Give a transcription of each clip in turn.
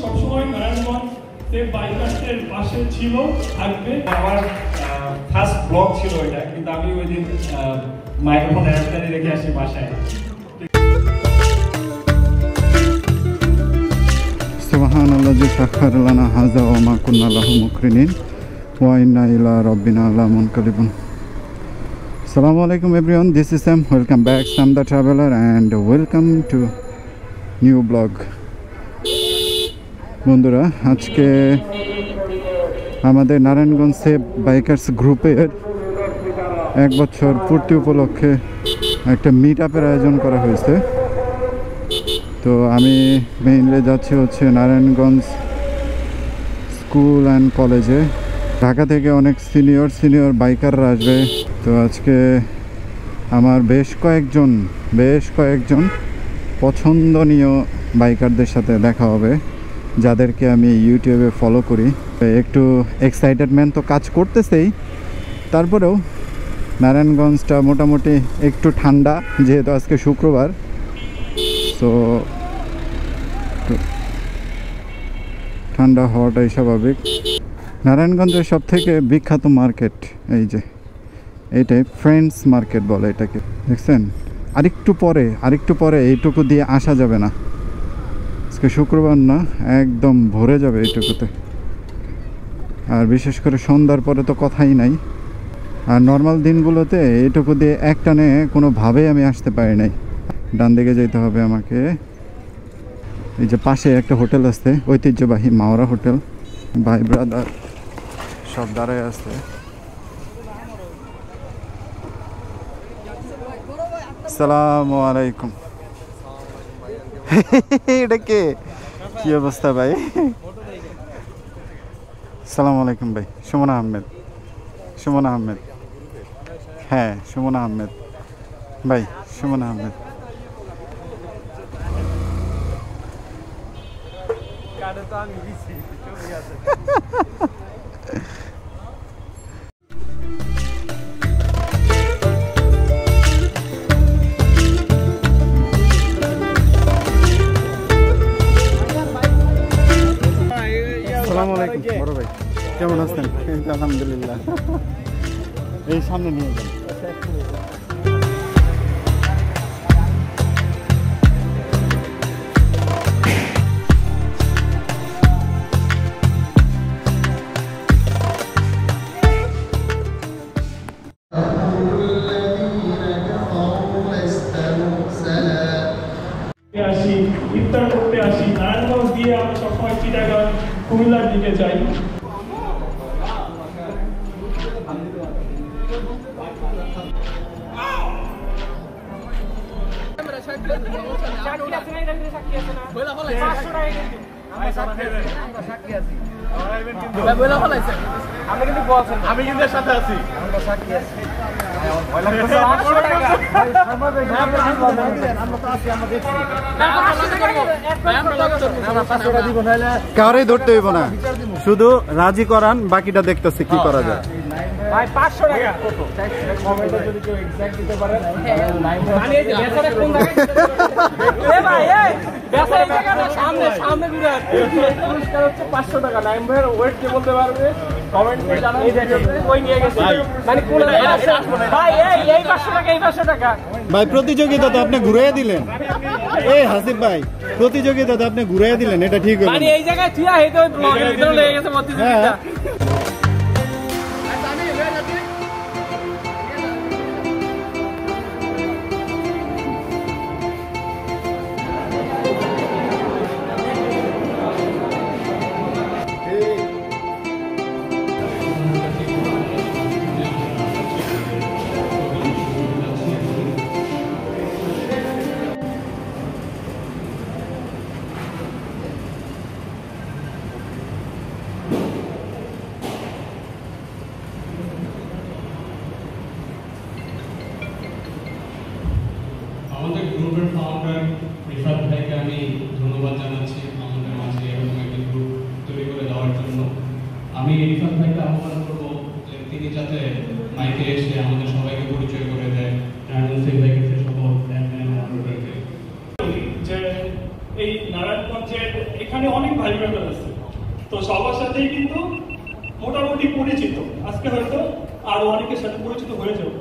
সবসময় নারায়ণগঞ্জ বাইকার্সের পাশে ছিল, থাকবে। আমার ফার্স্ট ব্লগ ছিল এটা, কিন্তু আমি ওই দিন মাইক্রোফোন অ্যাডাপ্টারে রেখে আসি বাসায়। সুবহানাল্লাযী সাখারা লানা হাযা ওয়া মা কুন্না লাহু মুকরিনিন ওয়া ইন্না ইলা রাব্বিনা লামুনকালিবুন। Assalamu alaikum everyone, this is Sam. Welcome back, Sam the Traveler, and welcome to new blog. বন্ধুরা, আজকে আমাদের নারায়ণগঞ্জ সেভ বাইকার্স গ্রুপের 1 বছর পূর্তি উপলক্ষে একটা মিট আপের আয়োজন করা হয়েছে। তো আমি মেইনলি যাচ্ছি হচ্ছে নারায়ণগঞ্জ স্কুল অ্যান্ড কলেজে। ঢাকা থেকে অনেক সিনিয়র বাইকাররা আসবে। তো আজকে আমার বেশ কয়েকজন পছন্দনীয় বাইকারদের সাথে দেখা হবে, যাদেরকে আমি ইউটিউবে ফলো করি। একটু এক্সাইটেডমেন্ট তো কাজ করতেছেই, তারপরেও নারায়ণগঞ্জটা মোটামুটি একটু ঠান্ডা, যেহেতু আজকে শুক্রবার। তো ঠান্ডা হওয়াটাই স্বাভাবিক। নারায়ণগঞ্জের সব থেকে বিখ্যাত মার্কেট এই যে এইটাই ফ্রেন্ডস মার্কেট বলে এটাকে, দেখছেন? আরেকটু পরে এইটুকু দিয়ে আসা যাবে না। আজকে শুক্রবার না, একদম ভরে যাবে এইটুকুতে। আর বিশেষ করে সন্ধ্যার পরে তো কথাই নাই। আর নর্মাল দিনগুলোতে এইটুকু দিয়ে একটানে কোনোভাবেই আমি আসতে পারি নাই। ডান দিকে যেতে হবে আমাকে। এই যে পাশে একটা হোটেল আছে, ঐতিহ্যবাহী মাওরা হোটেল। ভাই ব্রাদার সব দাঁড়ায় আছে। আসসালামু আলাইকুম। এটা কে? কি অবস্থা ভাই? আসসালামু আলাইকুম ভাই। সুমন আহমেদ। হ্যাঁ, সুমন আহমেদ ভাই, সুমন আহমেদ। আসসালামু আলাইকুম বড় ভাই, কেমন আছেন? আলহামদুলিল্লাহ। এই সামনে নিয়ে যান। ইফতার করতে আসি নারায়ণগঞ্জ দিয়ে, আমরা সবসময় চিটাগাং কুমিল্লার দিকে যাই। আমি কিন্তু সাথে আছি। কারে ধরতে হইব না, শুধু রাজি করান, বাকিটা দেখতেছে কি করা যায়। ভাই 500 টাকা কত? কমেন্টে যদি কেউ এক্সাক্ট দিতে পারে, মানে এই বেচারা কোন জায়গায়? এ ভাই এই বেচারা এই জায়গাটা সামনে ঘুরে আসছে। পুরস্কার হচ্ছে 500 টাকা। নাইম ভাইয়ের ওয়েট কে বলতে পারবে? কমেন্টে জানান। এই দেখেন কই নিয়ে গেছে, মানে কোন জায়গায়? ভাই এই 500 টাকা, এই 500 টাকা। ভাই প্রতিযোগিতা তো আপনি ঘুরাইয়া দিলেন। এই হাসিব ভাই, প্রতিযোগিতা তো আপনি ঘুরাইয়া দিলেন, এটা ঠিক হলো। মানে এই জায়গায় থিয়া হইতো ব্লগের ভিতরে লেগে গেছে প্রতিযোগিতা। আমাদের গ্রুপের ফাউন্ডার রিফাত ভাইকে আমি ধন্যবাদ জানাচ্ছি আমাদের মাঝে এরকম একটা গ্রুপ তৈরি করে দেওয়ার জন্য। আমি রিফাত ভাইকে আহ্বান করবো যে তিনি যাতে মাইকে এসে আমাদের সবাইকে পরিচয় করে দেয় নারায়ণগঞ্জ সেভ বাইকার্সের সকল ফ্যানদেরকে। যে এই নারায়ণগঞ্জের এখানে অনেক ভাই ব্রাদার আছে, তো সবার সাথেই কিন্তু মোটামুটি পরিচিত, আজকে হয়তো আরো অনেকের সাথে পরিচিত হয়ে যাবো।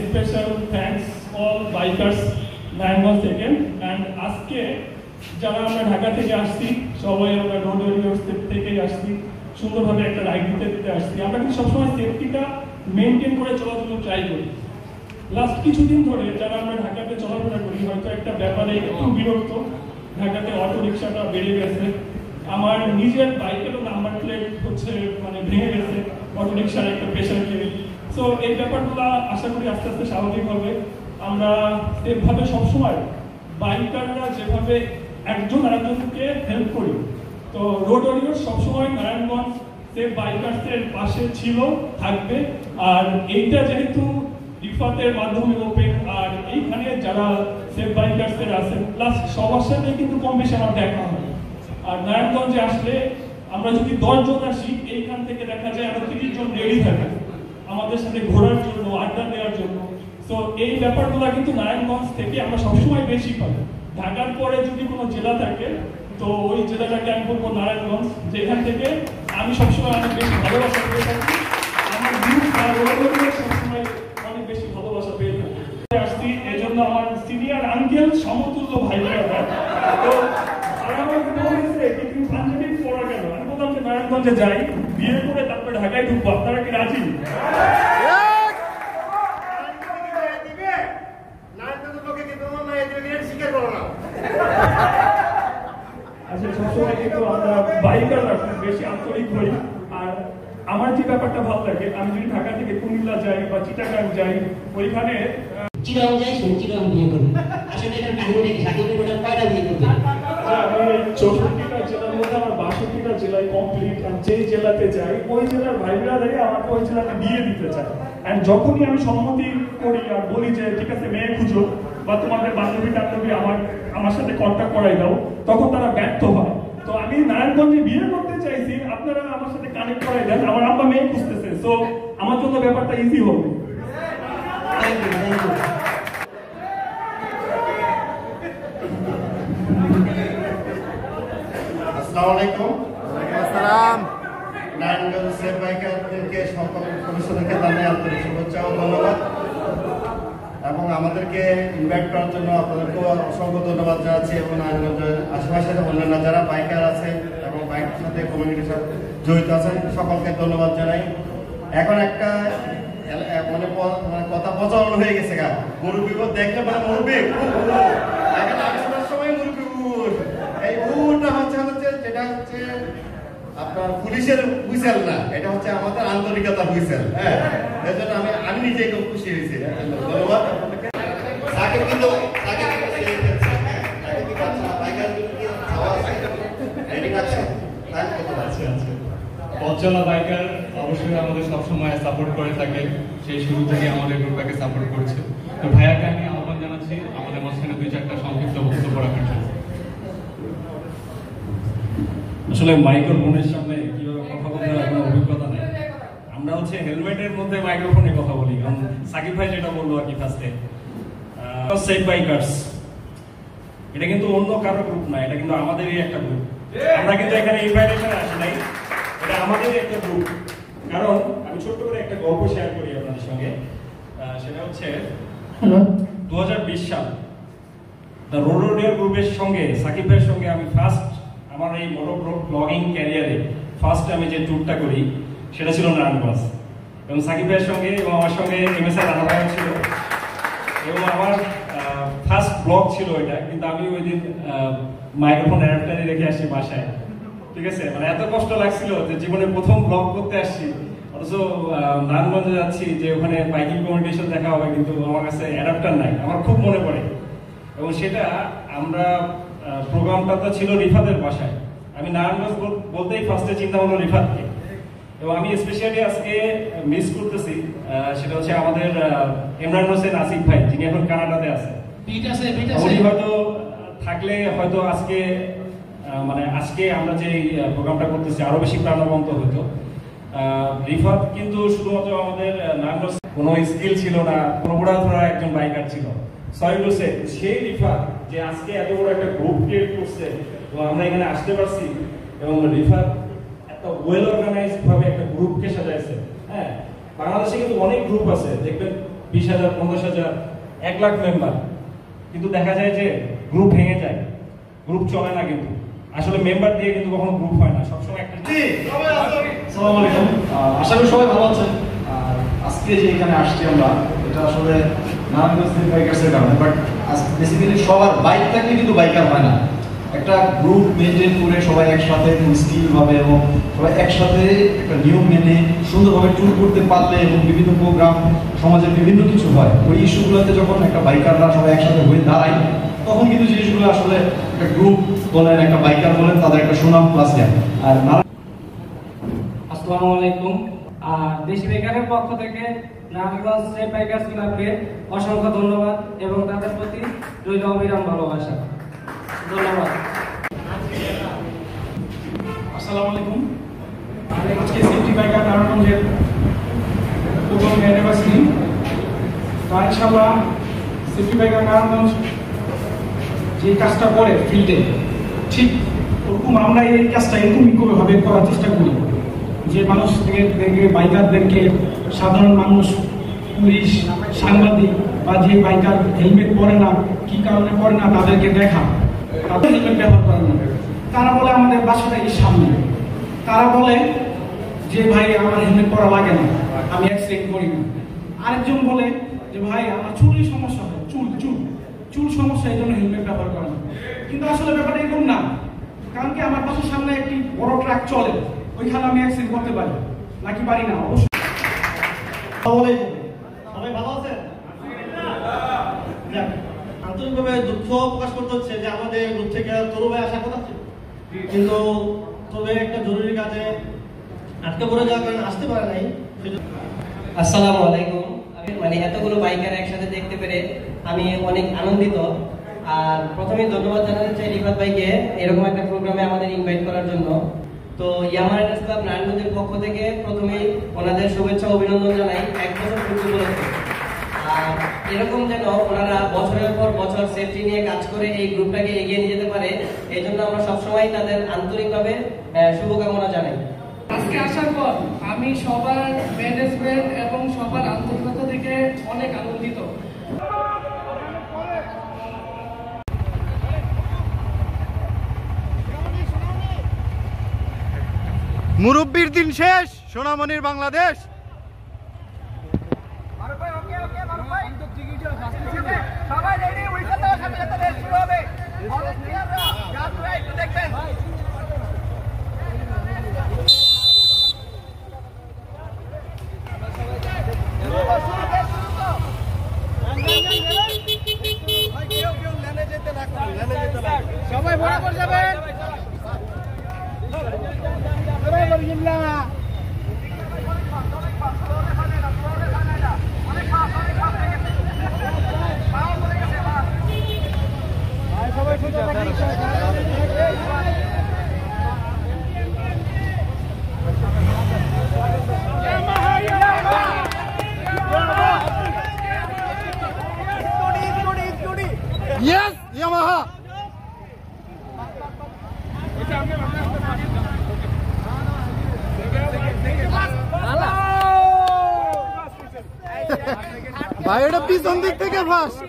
Special thanks all bikers Narayanganj থেকে। অ্যান্ড আজকে যারা আমরা ঢাকা থেকে আসছি, সবাই আমরা রোড এরিয়ার থেকেই আসছি, সুন্দরভাবে একটা রাইড দিতে আসছি। আমরা কিন্তু সবসময় সেফটিটা মেনটেন করে চলার জন্য ট্রাই করি। লাস্ট কিছুদিন ধরে যারা আমরা ঢাকাতে চলাফেরা করি, হয়তো একটা ব্যাপারে একটু বিরক্ত, ঢাকাতে অটো রিক্সাটা বেড়ে গেছে, আমার নিজের বাইকেরও নাম্বার প্লেট হচ্ছে মানে ভেঙে গেছে অটো রিক্সার একটা প্রেশার খেয়ে। সো এই ব্যাপারগুলো আশা করি আস্তে আস্তে স্বাভাবিক হবে। আমরা সেভাবে সবসময় বাইকাররা যেভাবে একজন আরেকজনকে হেল্প করি, তো রোড ওয়ারিয়র সবসময় নারায়ণগঞ্জ সেভ বাইকার্সের পাশে ছিল, থাকবে। আর এইটা যেহেতু রিফাতের মাধ্যমে ওপেন, আর এইখানে যারা সেভ বাইকার্সের আছেন প্লাস সবার সাথে কিন্তু কম বেশি আমার দেখা হয়। আর নারায়ণগঞ্জে আসলে আমরা যদি 10 জন আসি, এইখান থেকে দেখা যায় আরো 30 জন রেডি থাকে আমাদের সাথে ঘোরার জন্য, আড্ডা দেওয়ার জন্য। তো এই ব্যাপারগুলো কিন্তু নারায়ণগঞ্জ থেকে আমরা সবসময় বেশি পাই। ঢাকার পরে যদি কোনো জেলা থাকে, তো ওই জেলাটাকে আমি বলবো নারায়ণগঞ্জ, যেখান থেকে আমি সবসময় অনেক বেশি ভালোবাসা পেয়ে থাকি। আমার সবসময় অনেক বেশি ভালোবাসা পেয়ে থাকি আসছি। এই জন্য আমার সিনিয়র আঙ্কেল সমতুল্য ভাই ব্রাদার, তো পাঞ্জাবি পড়া গেল, আমি বললাম যে নারায়ণগঞ্জে যাই, বিয়ে করে তারপরে ঢাকায় ঢুকবো, আপনারা কি রাজি? আচ্ছা, সবসময় কিন্তু আমরা বাইকাররা বেশি আন্তরিক হই। আর আমার যে ব্যাপারটা ভালো লাগে, আমি যদি ঢাকা থেকে কুমিল্লা যাই বা চিটাগাং যাই, ওইখানে চিরাং যাই, চিরাং বিয়ে করবো। আসলে এটার কাহিনী কি? সাকিব খানের কয়টা বিয়ে করবে? আমি 64টা জেলার মধ্যে আমার 62টা জেলায় কমপ্লিট। আর যে জেলাতে যাই, ওই জেলার ভাইরা দেখে আমাকে ওই জেলাতে বিয়ে দিতে চায়। এন্ড যখনই আমি সম্মতি করি আর বলি যে ঠিক আছে মেয়ে খুঁজো, বা তোমাদের বান্ধবী টান্ধবী আমার সাথে কন্ট্যাক্ট করাই দাও, তখন তারা ব্যর্থ হয়। তো আমি নারায়ণগঞ্জে বিয়ে করতে চাইছি, আপনারা আমার সাথে কানেক্ট করাই দেন, আমার আব্বা মেয়ে খুঁজতেছে, সো আমার জন্য ব্যাপারটা ইজি হবে। আসসালামু আলাইকুম। আসসালাম। নারায়ণগঞ্জ সেভ বাইকারদেরকে সকল সদস্যদেরকে জানাই আন্তরিক শুভেচ্ছা ও ধন্যবাদ, এবং আমাদেরকে ইনভাইট করার জন্য আপনাদেরকেও অসংখ্য ধন্যবাদ জানাচ্ছি। এবং নারায়ণগঞ্জের আশেপাশে অন্যান্য যারা বাইকার আছে এবং বাইকের সাথে কমিউনিটির সাথে জড়িত আছেন, সকলকে ধন্যবাদ জানাই। এখন একটা মানে কথা প্রচলন হয়ে গেছে, মুরব্বী দেখলে মানে মুরব্বী এখন আলোচনার সময় মুরব্বী এই উটা হচ্ছে যেটা হচ্ছে আপনার পুলিশের হুইসেল না, এটা হচ্ছে আমাদের আন্তরিকতার হুইসেল। হ্যাঁ, এর জন্য আমি নিজেই খুব খুশি হয়েছি। ধন্যবাদ। পথচলা বাইকার অবশ্যই আমাদের সবসময় সাপোর্ট করে থাকে, সেই শুরু থেকে আমাদের গ্রুপটাকে সাপোর্ট করছে। তো ভাইয়াকে আমি আহ্বান জানাচ্ছি আমাদের মাঝখানে 2-4টা সংক্ষিপ্ত বক্তব্য রাখার জন্য। আসলে মাইক্রোফোনের সামনে কিভাবে কথা বলতে হয় কোনো অভিজ্ঞতা নেই। আমরা হচ্ছে হেলমেটের মধ্যে মাইক্রোফোনে কথা বলি, কারণ সাকিব ভাই যেটা বললো আর কি ফার্স্টে, সেভ বাইকার্স এটা কিন্তু অন্য কারো গ্রুপ না, এটা কিন্তু আমাদেরই একটা গ্রুপ। আমরা কিন্তু এখানে ইনভাইটেশন আসি নাই, এটা আমাদেরই একটা গ্রুপ। কারণ আমি ছোট্ট করে একটা গল্প শেয়ার করি আপনাদের সঙ্গে, সেটা হচ্ছে 2020 সাল রোড রোডিয়ার গ্রুপের সঙ্গে সাকিব ভাইয়ের সঙ্গে আমি ফার্স্ট আমার এই মোটো ব্লগিং ক্যারিয়ারে ফার্স্ট আমি যে ট্যুরটা করি সেটা ছিল নারায়ণগঞ্জ, এবং সাকিব ভাইয়ের সঙ্গে এবং আমার সঙ্গে MSR রানা ভাই ছিল, এবং আমার ফার্স্ট ব্লগ ছিল এটা। কিন্তু আমি ওই দিন মাইক্রোফোন অ্যাডাপ্টারে রেখে আসছি বাসায়, ঠিক আছে? মানে এত কষ্ট লাগছিল যে জীবনে প্রথম ব্লগ করতে আসছি, অথচ নারায়ণগঞ্জে যাচ্ছি যে ওখানে বাইকিং কমিউনিটির দেখা হবে, কিন্তু আমার কাছে অ্যাডাপ্টার নাই। আমার খুব মনে পড়ে, এবং সেটা আমরা প্রোগ্রামটা তো ছিল রিফাতের বাসায়। আমি নারায়ণগঞ্জ বলতেই ফার্স্টে চিন্তা হলো রিফাতকে, এবং আমি স্পেশালি আজকে মিস করতেছি, সেটা হচ্ছে আমাদের ইমরান হোসেন আসিফ ভাই, যিনি এখন কানাডাতে আছে। উনি হয়তো থাকলে হয়তো আজকে মানে আজকে আমরা যে প্রোগ্রামটা করতেছি আরো বেশি প্রাণবন্ত হতো। রিফাত কিন্তু শুধুমাত্র আমাদের নার্ভাস কোনো স্কিল ছিল না, কোনো বুড়াধরা একজন বাইকার ছিল। সরি টু সে, সেই রিফাত যে আজকে এত বড় একটা গ্রুপ ক্রিয়েট করছে এবং আমরা এখানে আসতে পারছি, এবং রিফাত এত ওয়েল অর্গানাইজড ভাবে একটা গ্রুপকে সাজাইছে। হ্যাঁ, বাংলাদেশে কিন্তু অনেক গ্রুপ আছে, দেখবেন 20,000, 50,000, 1 লাখ মেম্বার, কিন্তু দেখা যায় যে গ্রুপ ভেঙে যায়, গ্রুপ চলে না। কিন্তু আসলে মেম্বার দিয়ে কিন্তু কখনো গ্রুপ হয় না, সবসময় একটা। আসসালামু আলাইকুম, আশা করি সবাই ভালো আছেন। আর আজকে যে এখানে আসছি আমরা, এটা আসলে নারায়ণগঞ্জ বাইকার্সের কারণে, বাট বেসিক্যালি সবার বাইক থাকলে কিন্তু বাইকার হয় না। একটা গ্রুপ মেনটেন করে সবাই একসাথে স্কিলভাবে এবং সবাই একসাথে একটা নিয়ম মেনে সুন্দরভাবে ট্যুর করতে পারলে এবং বিভিন্ন প্রোগ্রাম সমাজের বিভিন্ন কিছু হয়, ওই ইস্যুগুলোতে যখন একটা বাইকাররা সবাই একসাথে হয়ে দাঁড়ায়, তখন কিন্তু জিনিসগুলো আসলে একটা গ্রুপ বলেন, একটা বাইকার বলেন, তাদের একটা সুনাম প্লাস যায়। আর আসসালামু আলাইকুম। দেশি বাইকারের পক্ষ থেকে নারায়ণগঞ্জ সেফ বাইকার্স ক্লাবকে অসংখ্য ধন্যবাদ এবং তাদের প্রতি রইল অবিরাম ভালোবাসা। ধন্যবাদ। আসসালামু আলাইকুম। আজকে সেফটি বাইকার নারায়ণগঞ্জের প্রথম অ্যানিভার্সারি। ইনশাআল্লাহ সেফটি বাইকার নারায়ণগঞ্জ যে কাজটা করে ফিল্ডে, ঠিক ওরকম আমরা এই কাজটা এরকমভাবে করার চেষ্টা করি যে মানুষদেরকে, বাইকারদেরকে, সাধারণ মানুষ, পুলিশ, সাংবাদিক বা যে বাইকার হেলমেট পরে না, কি কারণে পরে না, তাদেরকে দেখা, তাদের হেলমেট ব্যবহার করে না। তারা বলে আমাদের বাসাটা এই সামনে, তারা বলে যে ভাই আমার হেলমেট পরা লাগে না, আমি অ্যাক্সিডেন্ট করি না। আরেকজন বলে যে ভাই আমার চুলের সমস্যা হয়, চুল সমস্যা, এই জন্য হেলমেট ব্যবহার করে না। কিন্তু আসলে ব্যাপারটা এরকম না, কারণ কি আমার বাসার সামনে একটি বড় ট্রাক চলে, ওইখানে আমি অ্যাক্সিডেন্ট করতে পারি নাকি পারি না? অবশ্যই। সবাই ভালো আছেন? আন্তরিকভাবে দুঃখ প্রকাশ করতে হচ্ছে যে আমাদের গ্রুপ থেকে তরু ভাই আসার কথা ছিল, কিন্তু তবে একটা জরুরি কাজে আটকে পড়ে যাওয়ার কারণে আসতে পারে নাই। আসসালামু আলাইকুম। মানে এতগুলো বাইকার একসাথে দেখতে পেরে আমি অনেক আনন্দিত। আর প্রথমেই ধন্যবাদ জানাতে চাই রিফাত ভাইকে এরকম একটা প্রোগ্রামে আমাদের ইনভাইট করার জন্য। তো ইয়ামা রাইডার্স ক্লাব নারায়ণগঞ্জের পক্ষ থেকে প্রথমেই ওনাদের শুভেচ্ছা অভিনন্দন জানাই 1 বছর পূর্তি উপলক্ষে। আর এরকম যেন ওনারা বছরের পর বছর সেফটি নিয়ে কাজ করে এই গ্রুপটাকে এগিয়ে নিয়ে যেতে পারে, এই জন্য আমরা সবসময় তাদের আন্তরিকভাবে শুভকামনা জানাই। আজকে আসার পর আমি সবার ম্যানেজমেন্ট এবং সবার আন্তরিকতা থেকে অনেক আনন্দিত। মুরব্বির দিন শেষ, সোনামণির বাংলাদেশ। সবাই রেডি, উইকেট দেওয়ার সাথে সাথে রেস শুরু হবে। ভলান্টিয়াররা গানটা একটু দেখবেন। সবাই বরাবর যাবেন। Yes, Yamaha. ভাই এটা পিছন দিক থেকে ফার্স্ট।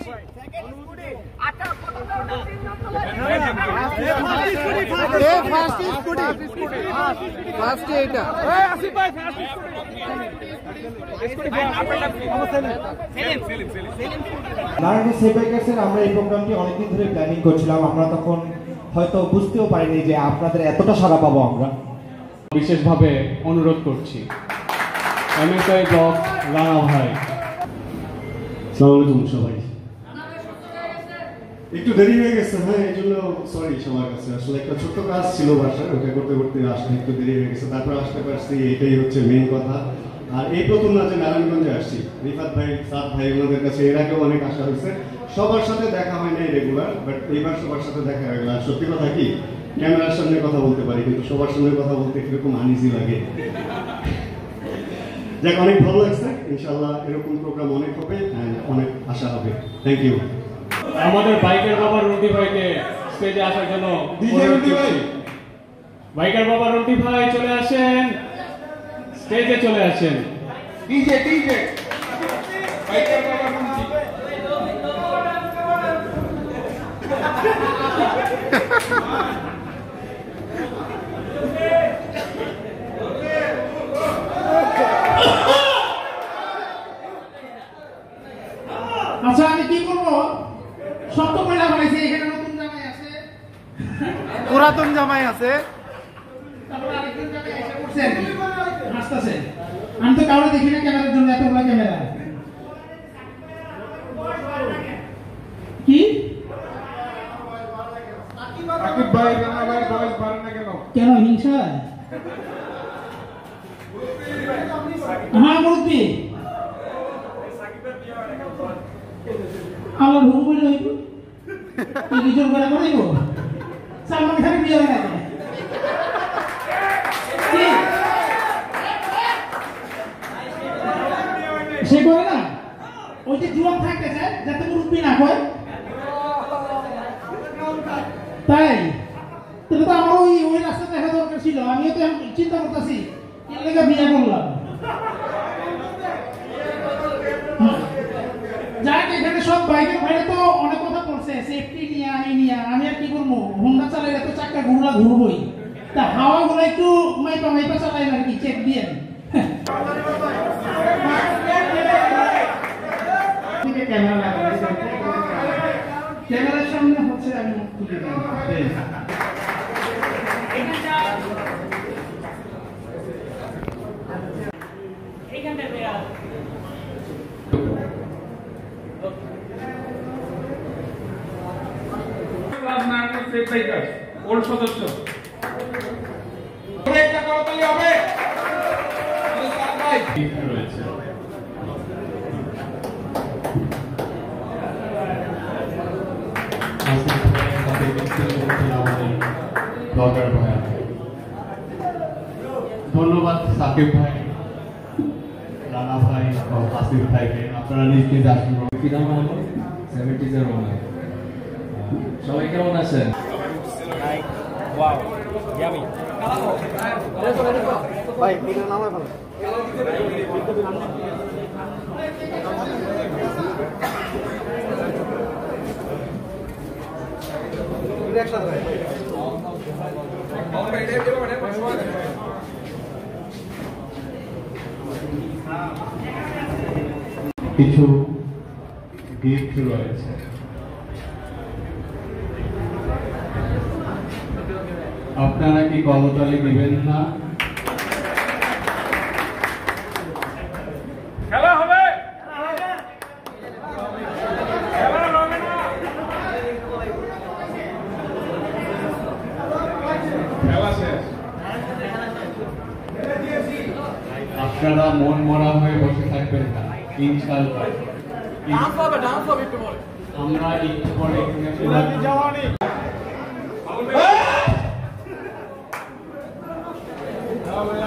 নারায়ণগঞ্জ সেফ বাইকার্সের আমরা এই প্রোগ্রামটি অনেকদিন ধরে প্ল্যানিং করছিলাম। আমরা তখন হয়তো বুঝতেও পারিনি যে আপনাদের এতটা সাড়া পাবো আমরা। বিশেষভাবে অনুরোধ করছি এমএসআই ব্লক রানা ভাই। আসসালামু আলাইকুম সবাই। একটু দেরি হয়ে গেছে, হ্যাঁ, এই জন্য সরি সবার কাছে। আসলে একটা ছোট্ট কাজ ছিল বাসায়, ওটা করতে করতে আসলে একটু দেরি হয়ে গেছে, তারপর আসতে পারছি, এটাই হচ্ছে মেইন কথা। আর এই প্রথম না যে নারায়ণগঞ্জে আসছি, রিফাত ভাই, সাদ ভাই, ওনাদের কাছে এর আগেও অনেক আশা হয়েছে। সবার সাথে দেখা হয় নাই রেগুলার, বাট এইবার সবার সাথে দেখা হয়ে গেল। আর সত্যি কথা কি, ক্যামেরার সামনে কথা বলতে পারি, কিন্তু সবার সামনে কথা বলতে কিরকম আনইজি লাগে। যাক, অনেক ভালো লাগছে। ইনশাআল্লাহ এরকম প্রোগ্রাম অনেক হবে, অনেক আশা হবে। Thank you. আমাদের বাইকের বাবা রুটি ভাইকে স্টেজে আসার জন্য অনুরোধ করছি। বাইকের বাবা রুটি ভাই চলে আসেন, স্টেজে চলে আসেন। ডিজে বাইকের বাবা রুটি। আচ্ছা, আমি কি করবো? সব তো ময়লা বানাইছে, এখানে নতুন জামাই আছে, পুরাতন জামাই আছে, তারপর আরেকজন জামাই এসে পড়ছে, হাসতেছে। আমি তো কাউকে দেখি না ক্যামেরার জন্য, এতগুলো ক্যামেরা। কি আকিব ভাই, রানা ভাই বয়স বাড়ে না কেন? কেন হিংসা? হ্যাঁ মুরব্বী, আমার হুম বলে হইব কি জোর করে করাইব? সালমান খানের বিয়ে হয় না সে করে না? ওই যে জুয়ান থাকতেছে যাতে মুরব্বী না কয়, তাই তাহলে তো আমার ওই রাস্তা দেখা দরকার ছিল। আমিও তো চিন্তা করতেছি এর লেগে বিয়ে করলাম। যাক, এখানে সব বাইকের ভাইরা তো অনেক কথা বলছে, সেফটি নিয়ে আমি আর কি করবো? হোন্ডা চালাইলে তো চাকা ঘুরবই, তা হাওয়া গুলো একটু মাইপা চালাইলে আর কি, চেক দিয়ে। ক্যামেরার সামনে হচ্ছে আমি তুলে ওল্ড সদস্য একটা করতালি হবে রয়েছে। ধন্যবাদ সাকিব ভাই, রানা ভাই, আসিফ ভাইকে। আপনারা নিজ নিজ আসুন। কি নাম হলো? 70s সবাই কেমন আছেন? ভাই ভিডিও নামায় ভালো। কিছু গিফট রয়েছে। আপনারা কি কলতালি দিবেন না? খেলা হবে, খেলা শেষ। আপনারা মন মরা হয়ে বসে থাকবেন না, ইনশাআল্লাহ আমরা একটু পরে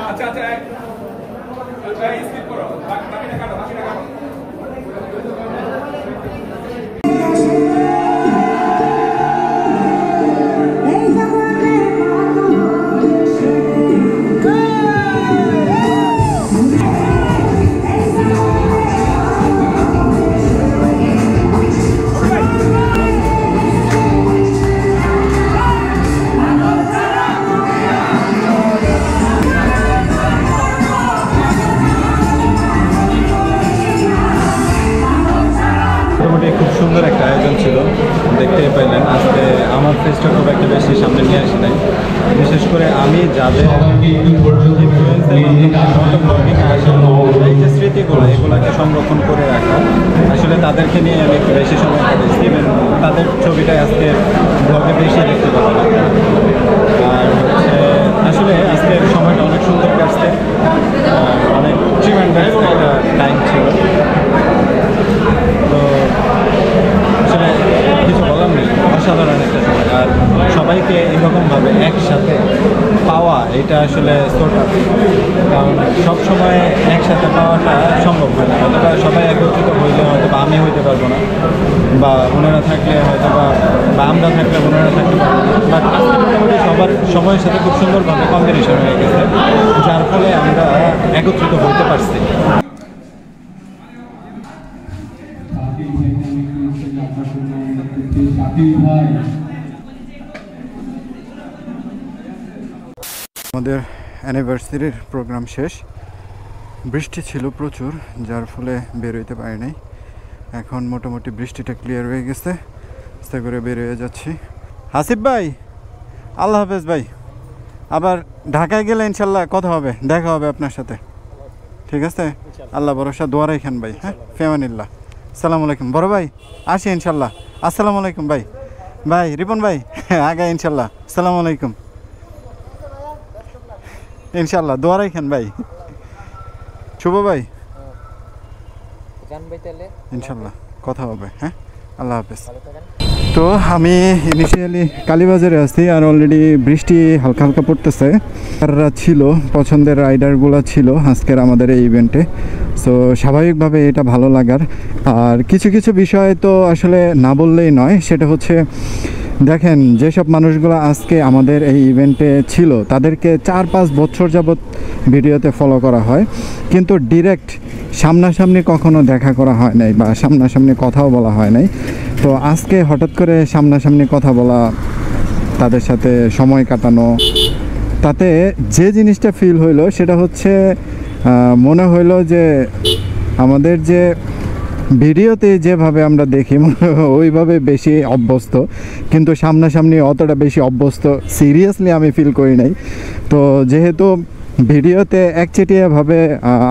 আচ্ছা আচ্ছা আচ্ছা স্কিপ করো, বাকিটা কাটো, বাকিটা কাটো। খুব সুন্দর একটা আয়োজন ছিল, দেখতেই পাইলেন। আজকে আমার ফেসটা খুব একটা বেশি সামনে নিয়ে আসি নাই, বিশেষ করে আমি যাদের এই যে স্মৃতিগুলো এগুলোকে সংরক্ষণ করে রাখা, আসলে তাদেরকে নিয়ে আমি একটু বেশি সময় কাটাইছি। ইভেন তাদের ছবিটাই আজকে ব্লগে বেশি দেখতে পাবো। আর হচ্ছে আসলে আজকের সময়টা অনেক সুন্দর কাটছে, অনেক ট্রিমেন্ডাস একটা টাইম ছিল। তো আসলে কিছু বলার নেই, অসাধারণ একটা সময়। আর সবাইকে এরকমভাবে একসাথে পাওয়া, এটা আসলে ছোটা, কারণ সবসময় একসাথে পাওয়াটা সম্ভব হয় না। হয়তো বা সবাই একত্রিত হইলে হয়তো বা আমি হইতে পারবো না, বা ওনারা থাকলে হয়তো বা আমরা থাকলে ওনারা থাকতে পারবো না। বাট আজকে মোটামুটি সবার সময়ের সাথে খুব সুন্দরভাবে কম্বিনেশন হয়ে গেছে, যার ফলে আমরা একত্রিত হইতে পারছি। আমাদের অ্যানিভার্সারির প্রোগ্রাম শেষ। বৃষ্টি ছিল প্রচুর, যার ফলে বের হইতে পারি নাই। এখন মোটামুটি বৃষ্টিটা ক্লিয়ার হয়ে গেছে, আস্তে করে বের হয়ে যাচ্ছি। হাসিব ভাই, আল্লাহ হাফেজ ভাই। আবার ঢাকায় গেলে ইনশাল্লাহ কথা হবে, দেখা হবে আপনার সাথে, ঠিক আছে? আল্লাহ ভরসা, দোয়া রাখেন ভাই। হ্যাঁ, ফেমানিল্লাহ। আসসালামু আলাইকুম বড় ভাই, আসি ইনশাল্লাহ। আসসালামু আলাইকুম ভাই। ভাই রিপন ভাই, আগে ইনশাল্লাহ। আসসালামু আলাইকুম। ইনশাল্লাহ দোয়া রাখেন ভাই। শুভ ভাই, ইনশাল্লাহ কথা হবে। হ্যাঁ, আল্লাহ হাফেজ। তো আমি ইনিশিয়ালি কালীবাজারে আছি, আর অলরেডি বৃষ্টি হালকা হালকা পড়তেছে। রাইডাররা ছিল, পছন্দের রাইডারগুলো ছিল আজকের আমাদের এই ইভেন্টে। সো স্বাভাবিকভাবে এটা ভালো লাগার। আর কিছু কিছু বিষয় তো আসলে না বললেই নয়, সেটা হচ্ছে দেখেন যেসব মানুষগুলো আজকে আমাদের এই ইভেন্টে ছিল তাদেরকে 4-5 বছর যাবৎ ভিডিওতে ফলো করা হয়, কিন্তু ডিরেক্ট সামনাসামনি কখনো দেখা করা হয় নাই বা সামনাসামনি কথাও বলা হয় নাই। তো আজকে হঠাৎ করে সামনাসামনি কথা বলা, তাদের সাথে সময় কাটানো, তাতে যে জিনিসটা ফিল হইলো সেটা হচ্ছে মনে হইলো যে আমাদের যে ভিডিওতে যেভাবে আমরা দেখি ওইভাবে বেশি অভ্যস্ত, কিন্তু সামনাসামনি অতটা বেশি অভ্যস্ত সিরিয়াসলি আমি ফিল করি নাই। তো যেহেতু ভিডিওতে একচেটিয়াভাবে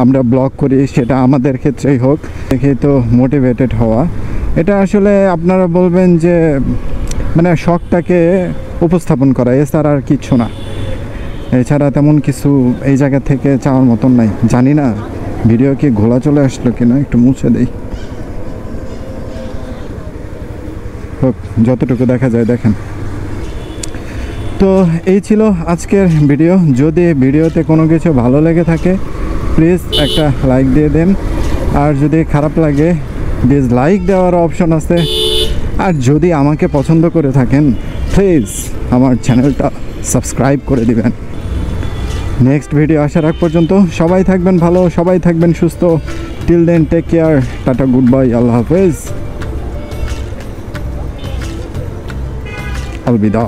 আমরা ব্লগ করি, সেটা আমাদের ক্ষেত্রেই হোক, দেখে তো মোটিভেটেড হওয়া, এটা আসলে আপনারা বলবেন যে মানে শখটাকে উপস্থাপন করা, এছাড়া আর কিছু না। এছাড়া তেমন কিছু এই জায়গা থেকে চাওয়ার মতন নাই। জানি না ভিডিও কি ঘোলা চলে আসলো কিনা, একটু মুছে দেই। হোক, যতটুকু দেখা যায় দেখেন। তো এই ছিল আজকের ভিডিও। যদি ভিডিওতে কোনো কিছু ভালো লেগে থাকে প্লিজ একটা লাইক দিয়ে দেন, আর যদি খারাপ লাগে ডিসলাইক দেওয়ার অপশন আছে। আর যদি আমাকে পছন্দ করে থাকেন প্লিজ আমার চ্যানেলটা সাবস্ক্রাইব করে দিবেন। নেক্সট ভিডিও আসার আগ পর্যন্ত সবাই থাকবেন ভালো, সবাই থাকবেন সুস্থ। Till then take care, tata, good bye, আল্লাহ হাফেজ, আলবিদা।